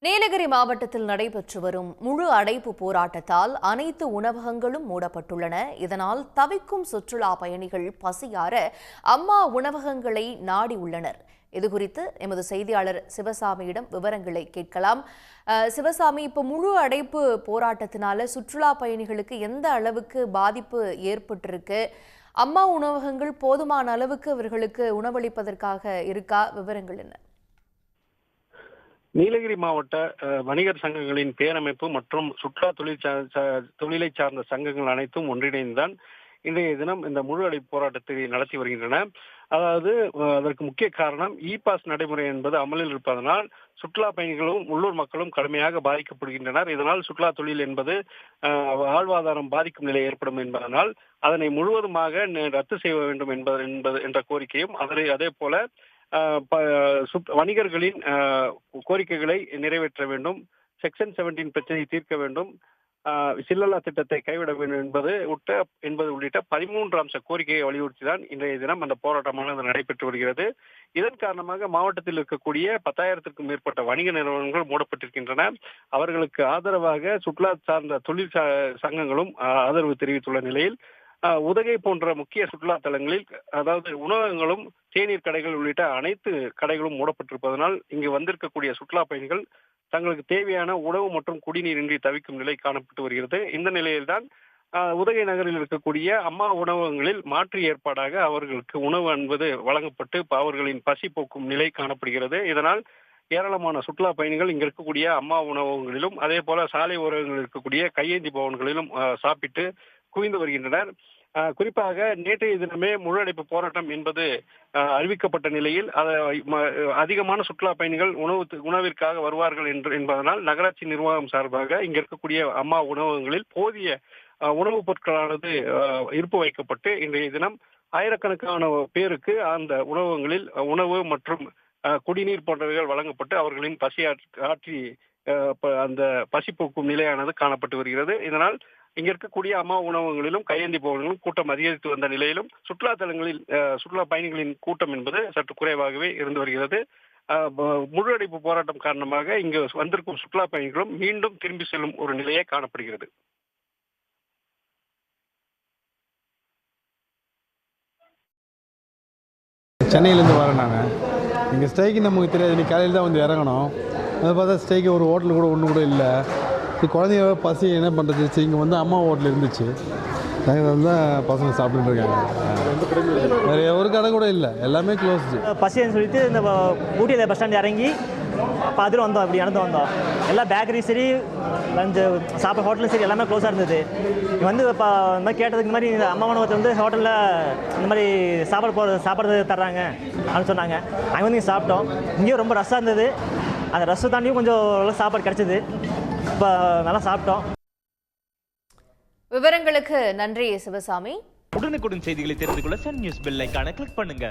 நீலகிரி மாவட்டத்தில் நடைபெற்று வரும் முழு அடைப்பு போராட்டத்தால் அனைத்து உணவகங்களும் மூடப்பட்டுள்ளன. இதனால் தவிக்கும் சுற்றுலா பயணிகள் பசியார அம்மா உணவகங்களை நாடி உள்ளனர். இதுகுறித்து எமது செய்தியாளர் சிவசாமியிடம் விவரங்களை கேட்கலாம். சிவசாமி, இப்போ முழு அடைப்பு போராட்டத்தினால சுற்றுலா பயணிகளுக்கு எந்த அளவுக்கு பாதிப்பு ஏற்பட்டிருக்கு? அம்மா உணவகங்கள் போதுமான அளவுக்கு அவர்களுக்கு உணவளிப்பதற்காக இருக்கா? விவரங்கள் என்ன? நீலகிரி மாவட்ட வணிகர் சங்கங்களின் பேரமைப்பு மற்றும் சுற்றுலா தொழிலை சார்ந்த சங்கங்கள் அனைத்தும் ஒன்றிணைந்துதான் இன்றைய தினம் இந்த முழு அடைப்பு போராட்டத்தை நடத்தி வருகின்றன. அதாவது அதற்கு முக்கிய காரணம் பாஸ் நடைமுறை என்பது அமலில் இருப்பதனால் சுற்றுலா பயணிகளும் உள்ளூர் மக்களும் கடுமையாக பாதிக்கப்படுகின்றனர். இதனால் சுற்றுலா தொழில் என்பது வாழ்வாதாரம் பாதிக்கும் நிலை ஏற்படும் என்பதனால் அதனை முழுவதுமாக ரத்து செய்ய வேண்டும் என்ற கோரிக்கையும் அதே போல வணிகர்களின் கோரிக்கைகளை நிறைவேற்ற வேண்டும், செக்ஷன் 17 பிரச்சனையை தீர்க்க வேண்டும், சில்லல்லா திட்டத்தை கைவிட வேண்டும் என்பது உள்ளிட்ட 13 அம்ச கோரிக்கையை வலியுறுத்திதான் இன்றைய தினம் அந்த போராட்டமானது நடைபெற்று வருகிறது. இதன் காரணமாக மாவட்டத்தில் இருக்கக்கூடிய 10,000க்கும் மேற்பட்ட வணிக நிறுவனங்கள் மூடப்பட்டிருக்கின்றன. அவர்களுக்கு ஆதரவாக சுற்றுலா சார்ந்த தொழில் சங்கங்களும் ஆதரவு தெரிவித்துள்ள நிலையில் உதகை போன்ற முக்கிய சுற்றுலா தலங்களில் அதாவது உணவகங்களும் தேநீர் கடைகள் உள்ளிட்ட அனைத்து கடைகளும் மூடப்பட்டிருப்பதனால் இங்கு வந்திருக்கக்கூடிய சுற்றுலா பயணிகள் தங்களுக்கு தேவையான உணவு மற்றும் குடிநீரின்றி தவிக்கும் நிலை காணப்பட்டு வருகிறது. இந்த நிலையில்தான் உதகை நகரில் இருக்கக்கூடிய அம்மா உணவகங்களில் மாற்று ஏற்பாடாக அவர்களுக்கு உணவு என்பது வழங்கப்பட்டு அவர்களின் பசி போக்கும் நிலை காணப்படுகிறது. இதனால் ஏராளமான சுற்றுலா பயணிகள் இங்க இருக்கக்கூடிய அம்மா உணவகங்களிலும் அதே போல சாலை ஓரங்களில் இருக்கக்கூடிய கையேந்தி பவன்களிலும் சாப்பிட்டு குவிந்து வருகின்றனர். குறிப்பாக நேற்றைய தினமே முழு அடைப்பு போராட்டம் என்பது அறிவிக்கப்பட்ட நிலையில் அதிகமான சுற்றுலா பயணிகள் உணவிற்காக வருவார்கள் என்பதனால் நகராட்சி நிர்வாகம் சார்பாக இங்க இருக்கக்கூடிய அம்மா உணவகங்களில் போதிய உணவுப் பொருட்களானது இருப்பு வைக்கப்பட்டு இன்றைய தினம் ஆயிரக்கணக்கான பேருக்கு அந்த உணவகங்களில் உணவு மற்றும் குடிநீர் போன்றவைகள் வழங்கப்பட்டு அவர்களின் பசி ஆற்றி அந்த பசி போக்கும் நிலையானது காணப்பட்டு வருகிறது. இதனால் இங்க இருக்கக்கூடிய அம்மா உணவகங்களிலும் கையேந்தி பவன்களும் கூட்டம் அதிகரித்து வந்த நிலையிலும் சுற்றுலா தலங்களில் சுற்றுலா பயணிகளின் கூட்டம் என்பது சற்று குறைவாகவே இருந்து வருகிறது. முழு அடைப்பு போராட்டம் காரணமாக இங்கு வந்திருக்கும் சுற்றுலா பயணிகளும் மீண்டும் திரும்பி செல்லும் ஒரு நிலையே காணப்படுகிறது. சென்னையிலேருந்து வரேன் நாங்கள். இங்கே ஸ்ட்ரைக்கு நமக்கு தெரியாது, இன்னைக்கு காலையில் தான் வந்து இறங்கணும். அதை பார்த்தா ஸ்ட்ரைக்கு ஒரு ஹோட்டல் கூட ஒன்று கூட இல்லை. குழந்தைங்க பசி என்ன பண்ணுறது, சரி இங்கே வந்து அம்மா ஹோட்டல் இருந்துச்சு, நாங்கள் வந்து பசங்க சாப்பிட்டுட்டு இருக்காங்க. வேறு ஒரு கடை கூட இல்லை, எல்லாமே க்ளோஸ்டு. பசின்னு சொல்லிட்டு இந்த ஊட்டியில் பஸ் ஸ்டாண்ட் இறங்கி அதில் வந்தோம், அப்படி நடந்து வந்தோம். எல்லா பேக்கரி சரி லஞ்சு சாப்பிட்ற ஹோட்டலும் சரி எல்லாமே க்ளோஸாக இருந்தது. இங்கே வந்து இப்போ இந்த மாதிரி கேட்டதுக்கு இந்த மாதிரி இந்த அம்மா உணவகத்தை வந்து ஹோட்டலில் இந்த மாதிரி சாப்பாடு தர்றாங்க அப்படின்னு சொன்னாங்க. அங்கே வந்து இங்கே சாப்பிட்டோம். இங்கேயும் ரொம்ப ரஷ்ஷாக இருந்தது. அந்த ரஷ்ஷை தாண்டியும் கொஞ்சம் சாப்பாடு கிடச்சிது. இப்போ நல்லா சாப்பிட்டோம். விவரங்களுக்கு நன்றி சிவசாமி. உடனுக்குடன் செய்திகளை தெரிந்து கொள்ள சன் நியூஸ் பெல் ஐகானை கிளிக் பண்ணுங்க.